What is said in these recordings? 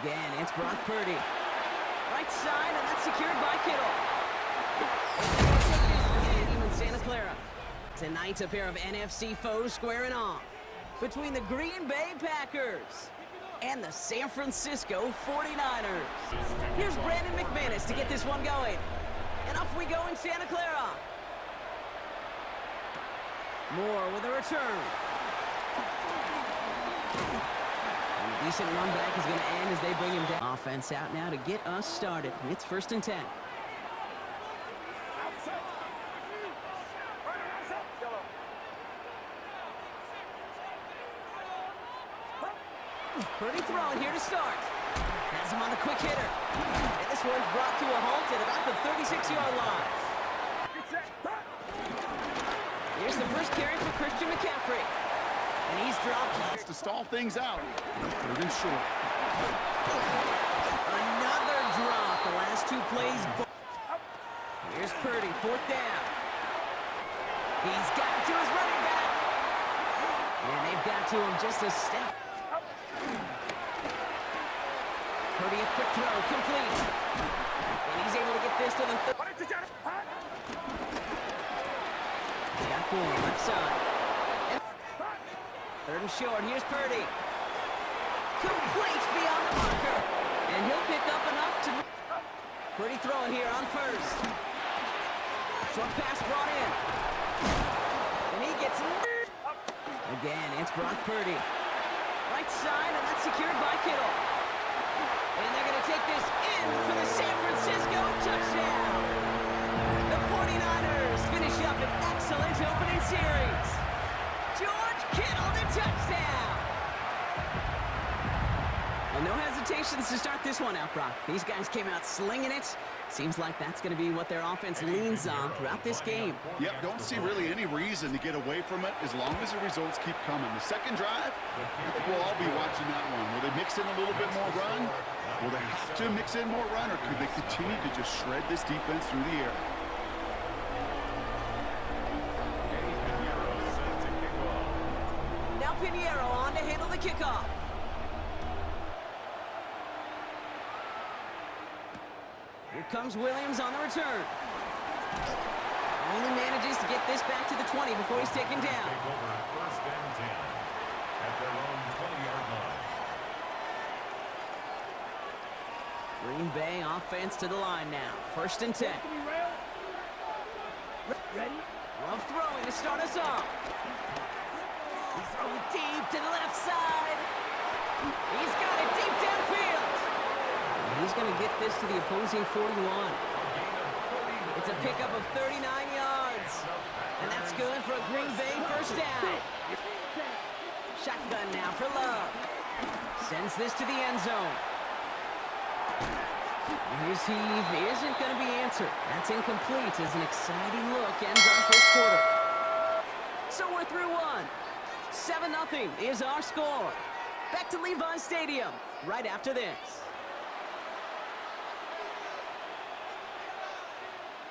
Again, it's Brock Purdy. Right side, and that's secured by Kittle. Team in Santa Clara. Tonight, a pair of NFC foes squaring off between the Green Bay Packers and the San Francisco 49ers. Here's Brandon McManus to get this one going. And off we go in Santa Clara. Moore with a return. And a decent run back is going to end as they bring him down. Offense out now to get us started. It's 1st and 10. Purdy throwing here to start. Has him on the quick hitter. And this one's brought to a halt at about the 36-yard line. Here's the first carry for Christian McCaffrey. And he's dropped. Wants to stall things out. 3rd and short. Another drop. The last 2 plays. Here's Purdy, 4th down. He's got it to his running back. And they've got to him just a step. Purdy, a quick throw, complete. And he's able to get this to the He's got Boone, left side. And 3rd and short, here's Purdy. Complete beyond the marker. And he'll pick up enough to... Purdy throwing here on 1st. Short pass brought in. And he gets... Again, it's Brock Purdy. Right side, and that's secured by Kittle. And they're going to take this in for the San Francisco touchdown. The 49ers finish up an excellent opening series. George Kittle, the touchdown. Well, no hesitations to start this one out, Brock. These guys came out slinging it. Seems like that's going to be what their offense leans on throughout this game. Yep, don't see really any reason to get away from it as long as the results keep coming. The second drive, I think we'll all be watching that one. Will they mix in a little bit more run? Will they have to mix in more run, or could they continue to just shred this defense through the air? Now Pinheiro on to handle the kickoff. Here comes Williams on the return. Only manages to get this back to the 20 before he's taken down. First and 10 at their own 20-yard line. Green Bay offense to the line now. 1st and 10. Love throwing to start us off. He's throwing deep to the left side. He's got it deep downfield. He's going to get this to the opposing 41. It's a pickup of 39 yards. And that's good for a Green Bay 1st down. Shotgun now for Love. Sends this to the end zone. His heave isn't going to be answered. That's incomplete as an exciting look ends our 1st quarter. So we're through 1. 7-0 is our score. Back to Levi Stadium right after this.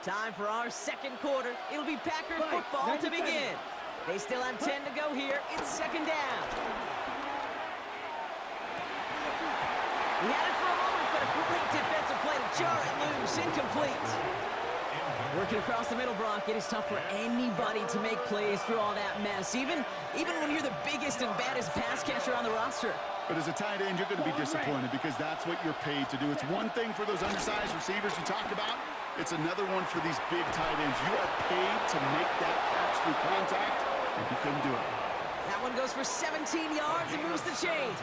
Time for our 2nd quarter. It'll be Packer football to begin. They still have 10 to go here. It's 2nd down. He had it for a moment, but a great defensive play to jar it loose. Incomplete. Working across the middle, Brock, it is tough for anybody to make plays through all that mess, even when you're the biggest and baddest pass catcher on the roster. But as a tight end, you're going to be disappointed because that's what you're paid to do. It's one thing for those undersized receivers you talk about. It's another one for these big tight ends. You are paid to make that catch through contact, and you couldn't do it. That one goes for 17 yards and moves the chains.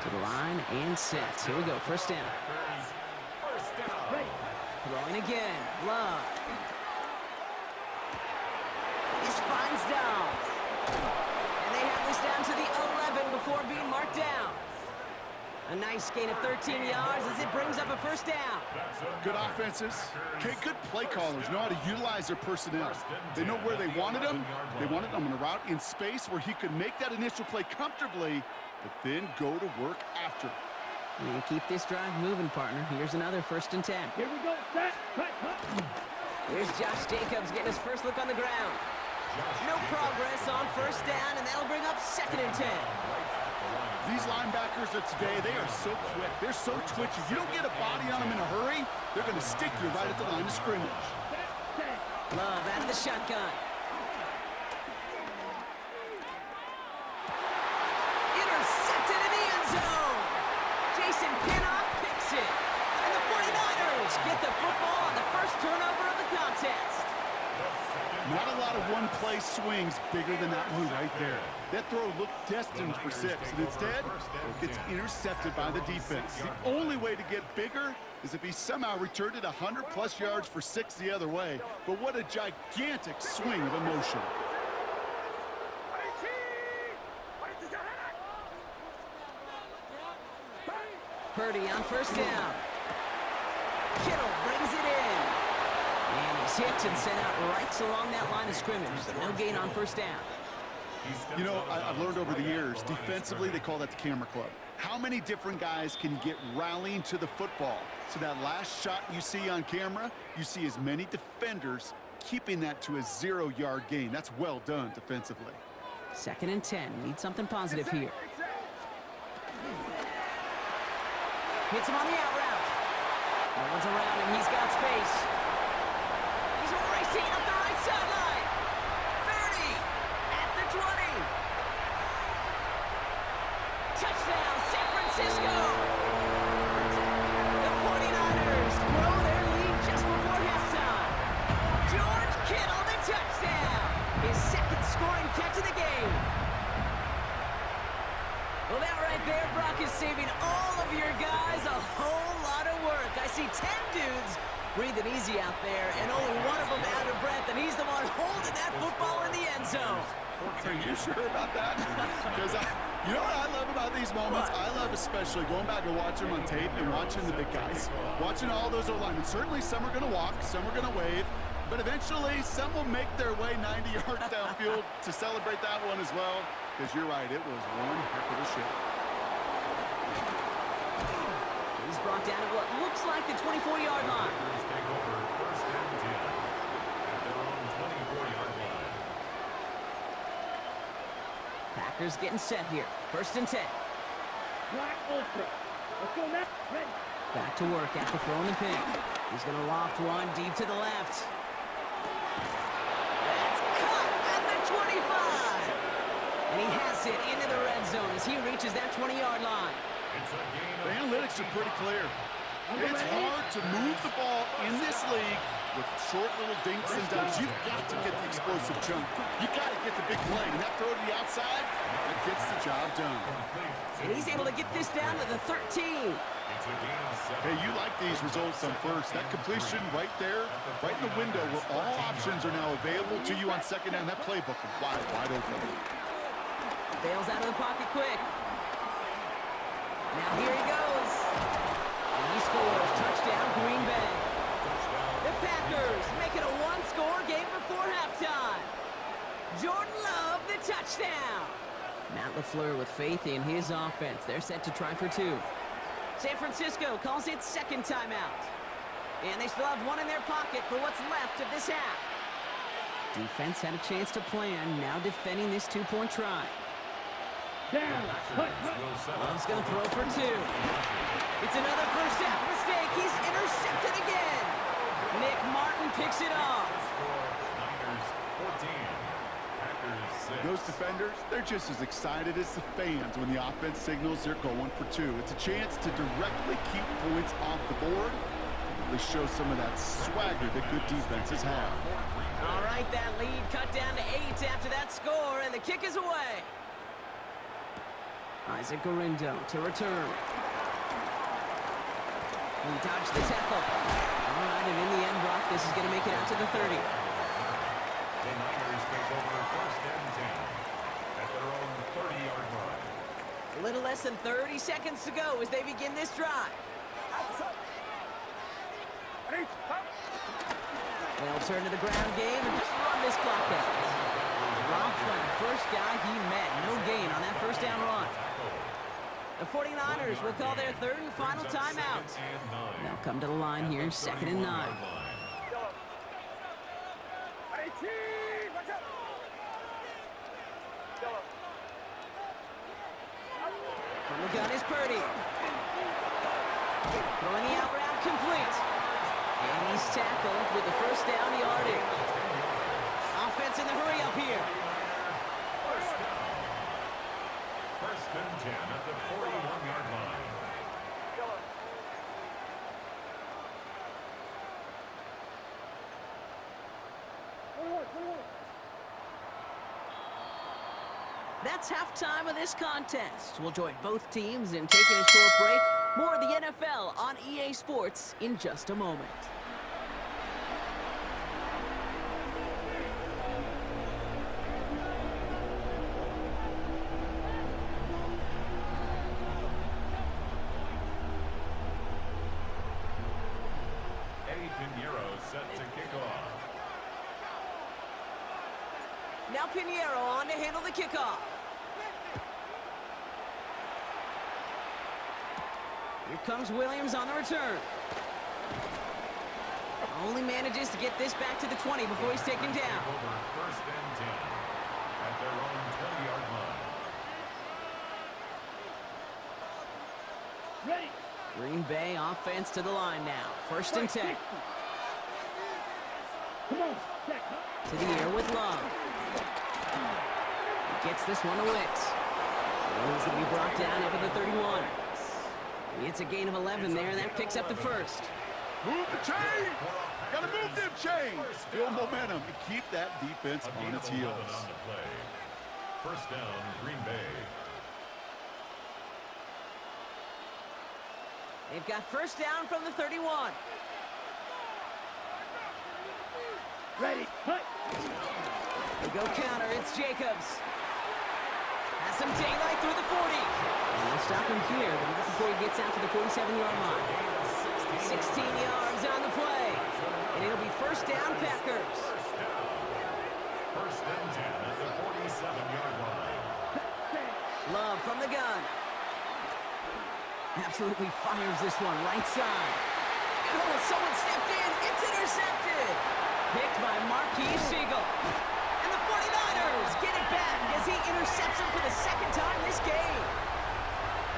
To the line and set. Here we go, 1st down. Throwing again. Love. This finds down. And they have this down to the 11 before being marked down. A nice gain of 13 yards as it brings up a 1st down. Good offenses. Okay, good play callers know how to utilize their personnel. They know where they wanted them. They wanted them on a route in space where he could make that initial play comfortably, but then go to work after. And keep this drive moving, partner. Here's another 1st and 10. Here we go. Set. Here's Josh Jacobs getting his first look on the ground. No progress on 1st down, and that'll bring up 2nd and 10. These linebackers of today, they are so quick. They're so twitchy. You don't get a body on them in a hurry, they're going to stick you right at the line of scrimmage. Love out of the shotgun. Intercepted in the end zone. Jason Pinnock picks it. And the 49ers get the football on the first turnover of the contest. Not a lot of one-play swings bigger than that one right there. That throw looked destined for 6, and instead, it gets intercepted by the defense. The only way to get bigger is if he somehow returned it 100-plus yards for 6 the other way. But what a gigantic swing of emotion. Purdy on first down. Kittle brings it in. And he's hit and sent out right along that line of scrimmage. So no gain on first down. You know, I've learned over the years, defensively, they call that the camera club. How many different guys can you get rallying to the football? So that last shot you see on camera, you see as many defenders keeping that to a 0-yard gain. That's well done defensively. 2nd and 10. Need something positive here. Hits him on the out route. No one's around him. He's got space. He's racing up the right sideline. 30 at the 20. Touchdown, San Francisco. The 49ers grow their lead just before halftime. George Kittle, the touchdown. His 2nd scoring catch of the game. Well, that right there, Brock, is saving all of your guys a whole lot of work. I see 10 dudes breathing easy out there, and only one of them out of breath, and he's the one holding that football in the end zone. Are you sure about that? Because you know what I love about these moments? I love especially going back and watching them on tape and watching the big guys. Watching all those O-linemen. Certainly some are going to walk, some are going to wave, but eventually some will make their way 90 yards downfield to celebrate that one as well. Because you're right, it was one heck of a shot. He's brought down at what looks like the 24-yard line. Take over first and 10 at their own 24-yard line. Packers getting set here. 1st and 10. Back to work after throwing the pick. He's going to loft one deep to the left. That's caught at the 25. And he has it into the red zone as he reaches that 20-yard line. The analytics are pretty clear. It's hard to move the ball in this league with short little dinks and dunks. You've got to get the explosive chunk. You've got to get the big play. And that throw to the outside, that gets the job done. And he's able to get this down to the 13. Hey, you like these results on first. That completion right there, right in the window where all options are now available to you on 2nd down. That playbook is wide open. Bails out of the pocket quick. Now here he goes. And he scores. Touchdown, Green Bay. The Packers make it a one-score game before halftime. Jordan Love, the touchdown. Matt LaFleur with faith in his offense. They're set to try for 2. San Francisco calls it 2nd timeout. And they still have one in their pocket for what's left of this half. Defense had a chance to plan, now defending this 2-point try. Love's going to throw for 2. It's another first half mistake. He's intercepted again. Nick Martin picks it off. Those defenders, they're just as excited as the fans when the offense signals they're going for 2. It's a chance to directly keep points off the board. They show some of that swagger that good defenses have. All right, that lead cut down to 8 after that score, and the kick is away. Isaac Gorindo to return. He dodged the tackle. All right, and in the end, Brock, this is going to make it out to the 30. The Niners take over first and 10 at their own 30-yard line. A little less than 30 seconds to go as they begin this drive. They'll turn to the ground game and just run this clock out. Rob Flynn, first guy he met. No gain on that first down run. The 49ers will call their 3rd and final timeout. They'll come to the line here, 2nd and 9. From the gun is Purdy. Throwing the out route complete. And he's tackled with the first down yardage. Offense in the hurry up here. First and 10 at the 41-yard line. That's halftime of this contest. We'll join both teams in taking a short break. More of the NFL on EA Sports in just a moment. Set to kick off. Now Pinheiro on to handle the kickoff. Here comes Williams on the return. Only manages to get this back to the 20 before he's taken down. First and 10 at their own 20-yard line. Ready. Green Bay offense to the line now. First and 10. To the air with Love. Gets this one to Wicks. And he's going to be brought down over the 31. It's a gain of 11 there, and that picks up the first. Move the chains! Gotta move them chains! Build momentum and keep that defense on its heels. First down, Green Bay. They've got first down from the 31. Ready, put. They go counter, it's Jacobs. Has some daylight through the 40. And they'll stop him here, but not before he gets out to the 47-yard line. 16 yards on the play. And it'll be first down, Packers. First and 10 at the 47-yard line. Love from the gun. Absolutely fires this one right side. Oh, someone stepped in. It's intercepted. Picked by Marquise Siegel. And the 49ers get it back as he intercepts him for the second time this game.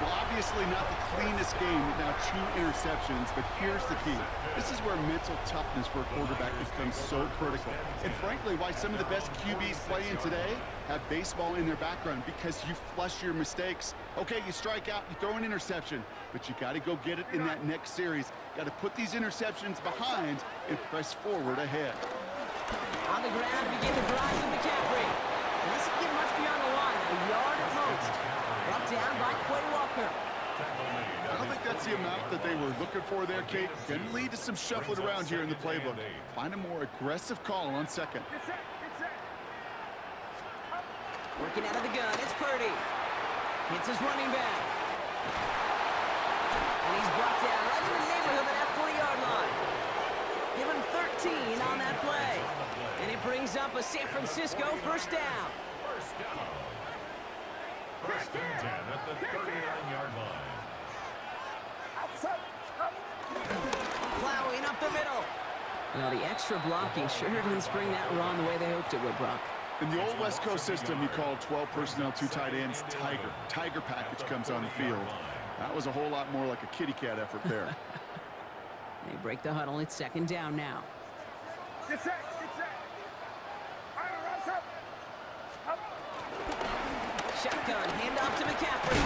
Well, obviously not the cleanest game with now 2 interceptions, but here's the key. This is where mental toughness for a quarterback becomes so critical. And frankly, why some of the best QBs playing today have baseball in their background, because you flush your mistakes. Okay, you strike out, you throw an interception, but you got to go get it in that next series. Got to put these interceptions behind and press forward ahead. On the ground to begin the drive with McCaffrey. Doesn't get much beyond the line, a yard at most. Brought down by Quay Walker. I don't think that's the amount that they were looking for there, Kate. Can lead to some shuffling around here in the playbook. Find a more aggressive call on second. Working out of the gun, it's Purdy. Hits his running back. And he's brought down right in the neighborhood of that 40-yard line. Give him 13 on that play. And it brings up a San Francisco first down. First and 10 at the 39-yard line. Plowing up the middle. Well, the extra blocking sure didn't spring that run the way they hoped it would, Brock. In the old West Coast system, you call 12 personnel, 2 tight ends, Tiger. Tiger package comes on the field. That was a whole lot more like a kitty cat effort there. They break the huddle. It's second down now. Get set. Shotgun, handoff to McCaffrey.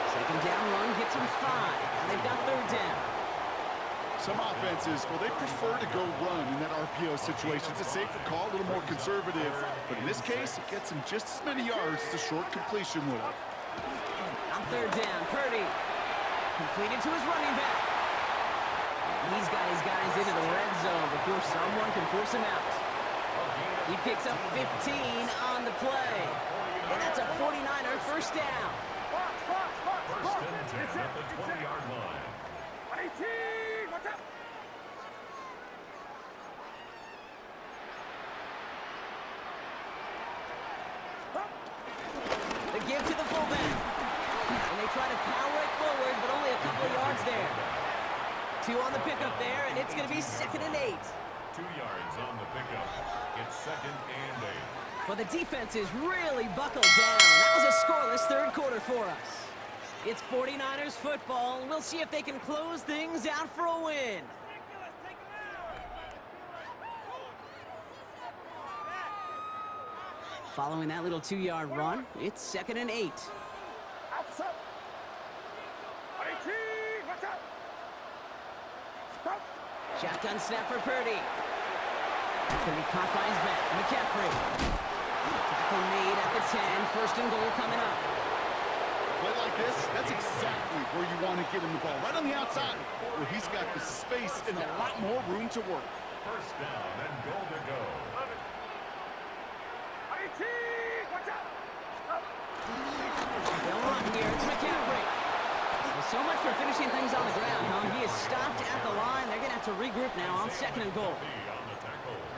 Second down run gets him 5. Now they've got third down. Some offenses, well, they prefer to go run in that RPO situation. It's a safer call, a little more conservative. But in this case, it gets him just as many yards as a short completion would have. On third down, Purdy. Completed to his running back. And he's got his guys into the red zone before someone can force him out. He picks up 15 on the play. And that's a 49er first down. First and 10 at the 20-yard line. 18, what's up? The give to the fullback. And they try to power it forward, but only a couple of yards there. 2 on the pickup there, and it's going to be 2nd and 8. 2 yards on the pickup. It's 2nd and 8. Well, the defense is really buckled down. That was a scoreless third quarter for us. It's 49ers football, and we'll see if they can close things out for a win. Following that little 2-yard run, it's 2nd and 8. Outside. 18, watch out. Stop. Shotgun snap for Purdy. That's going to be caught by his back. McCaffrey. Tackle made at the 10. 1st and goal coming up. Play like this, that's exactly where you want to get him the ball. Right on the outside, where he's got the space and a lot more room to work. 1st down and goal to go. 18, watch out. Stop. They'll run here. It's McCaffrey. Well, so much for finishing things on the ground, huh? He is stopped at the line. They're going to have to regroup now on 2nd and goal.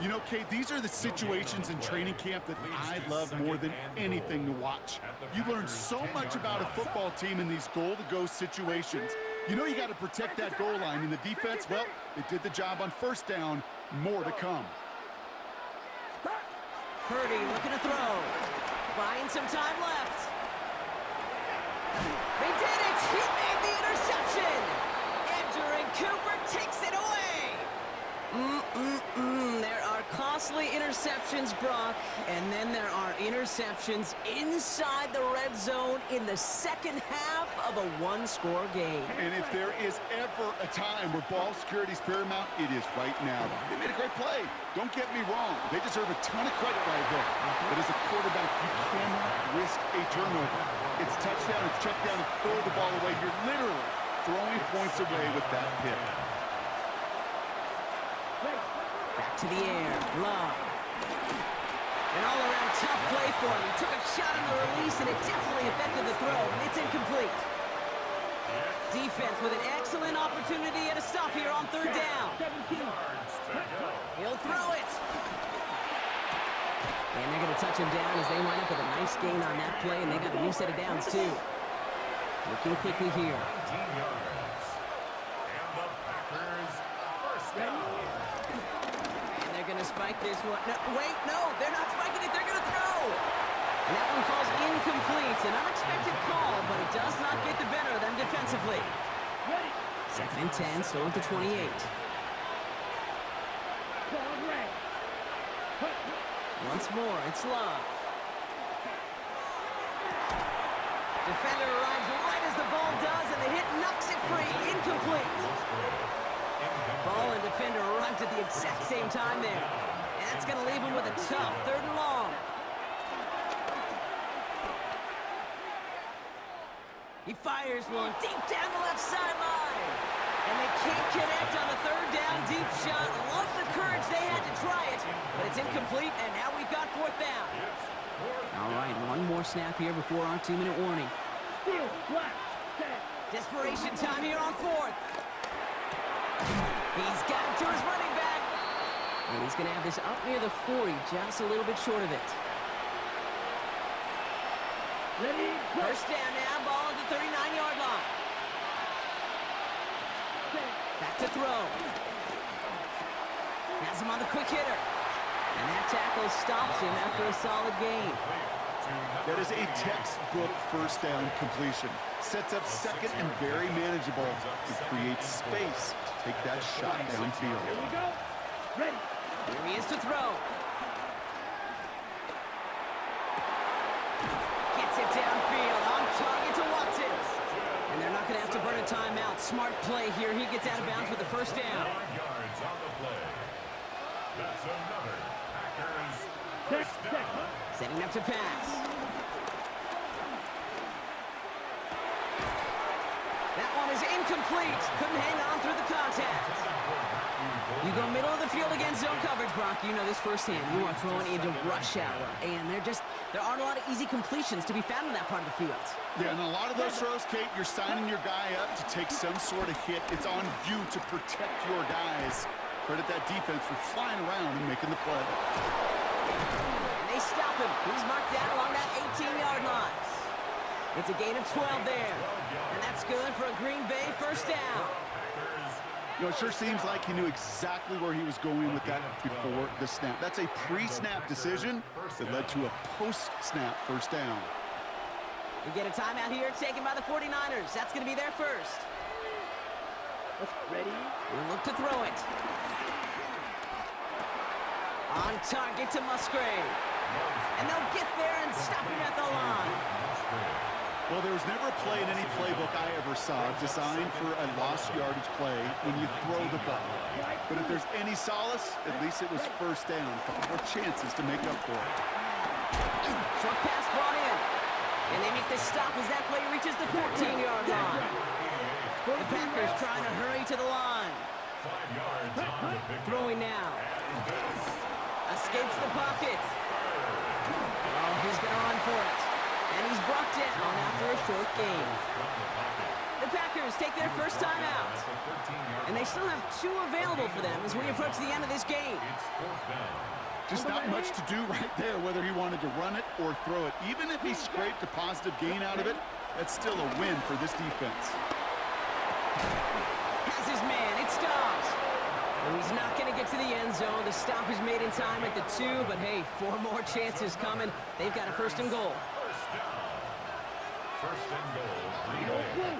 You know, Kate, these are the situations in training camp that I love more than anything to watch. You learn so much about a football team in these goal-to-go situations. You know you got to protect that goal line, and the defense, well, they did the job on 1st down. More to come. Purdy looking to throw. Buying some time left. They did it! He made the interception! Andrew Cooper takes it away! There are costly interceptions, Brock, and then there are interceptions inside the red zone in the 2nd half of a 1-score game. And if there is ever a time where ball security is paramount, it is right now. They made a great play. Don't get me wrong. They deserve a ton of credit right there. But as a quarterback, you cannot risk a turnover. It's touchdown, it's check down, it's throw the ball away. You're literally throwing points away with that pick. Back to the air. Love. An all-around tough play for him. He took a shot on the release, and it definitely affected the throw. It's incomplete. Defense with an excellent opportunity and a stop here on 3rd down. He'll throw it. And they're going to touch him down as they line up with a nice gain on that play, and they got a new set of downs, too. Looking quickly here. Gonna spike this one. No, wait, no, they're not spiking it. They're gonna throw. And that one falls incomplete. An unexpected call, but it does not get the better of them defensively. 2nd and 10, still at the 28. Once more, it's Love. Defender arrives right as the ball does, and the hit knocks it free. Incomplete. Ball and defender arrived at the exact same time there. And that's going to leave him with a tough 3rd and long. He fires one deep down the left sideline. And they can't connect on the 3rd down deep shot. Love the courage they had to try it. But it's incomplete, and now we've got 4th down. All right, one more snap here before our 2-minute warning. Desperation time here on 4th. He's got to his running back. And he's going to have this up near the 40, just a little bit short of it. 1st down now, ball at the 39-yard line. Back to throw. Has him on the quick hitter. And that tackle stops him after a solid gain. That is a textbook 1st down completion. Sets up 2nd and very manageable. It creates space to take that shot downfield. Here we go. Ready. Here he is to throw. Gets it downfield. On target to Watson. And they're not going to have to burn a timeout. Smart play here. He gets out of bounds with the 1st down. 9 yards on the play. That's another Packers 1st down. Setting up to pass. That one is incomplete. Couldn't hang on through the contact. You go middle of the field against zone coverage, Brock. You know this firsthand. You are throwing into rush hour. And there aren't a lot of easy completions to be found in that part of the field. Yeah, and a lot of those throws, Kate, you're signing your guy up to take some sort of hit. It's on you to protect your guys. Credit that defense for flying around and making the play. And they stop him. He's marked down along that 18-yard line. It's a gain of 12 there. And that's good for a Green Bay 1st down. You know, it sure seems like he knew exactly where he was going with that before the snap. That's a pre-snap decision that led to a post-snap 1st down. We get a timeout here taken by the 49ers. That's going to be their first. Ready? We'll look to throw it. On target to Musgrave. And they'll get there and stop him at the line. Well, there was never a play in any playbook I ever saw designed for a lost yardage play when you throw the ball. But if there's any solace, at least it was first down. A couple more chances to make up for it. Short pass brought in. And they make the stop as that play reaches the 14-yard line. The Packers trying to hurry to the line. 5 yards on the pick. Throwing now. Escapes the pocket. Oh, he's going to run for it. And he's brought down after a short gain. The Packers take their first time out. And they still have 2 available for them as we approach the end of this game. It's 4th down. Just not much to do right there, whether he wanted to run it or throw it. Even if he scraped a positive gain out of it, that's still a win for this defense. Has his man. It stops. Oh, he's not going to get to the end zone. The stop is made in time at the 2, but hey, 4 more chances coming. They've got a first and goal. First down. First and goal. Green Bay.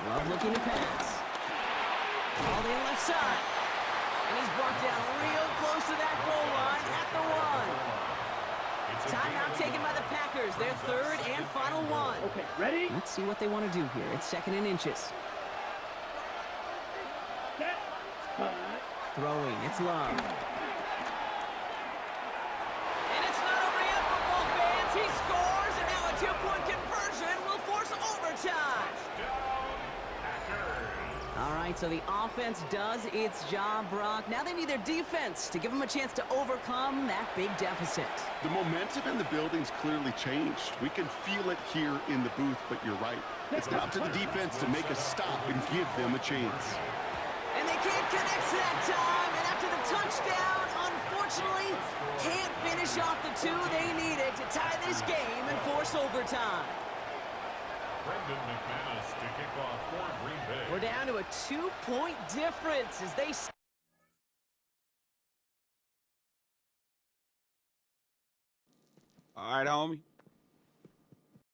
Love looking to pass. All in left side. And he's brought down real close to that goal line at the 1. Timeout taken by the Packers. Their third and final one. Okay, ready? Let's see what they want to do here. It's 2nd and inches. Set. Cut. Throwing. It's Love. And it's not over yet, football fans. He scores, and now a 2-point conversion will force overtime. All right, so the offense does its job, Brock. Now they need their defense to give them a chance to overcome that big deficit. The momentum in the building's clearly changed. We can feel it here in the booth, but you're right. It's now up to the defense to make a stop and give them a chance. And they can't connect that time, and after the touchdown, unfortunately, can't finish off the 2 they needed to tie this game and force overtime. Brendan McManus to kick off for Green Bay. We're down to a 2-point difference as they... All right, homie.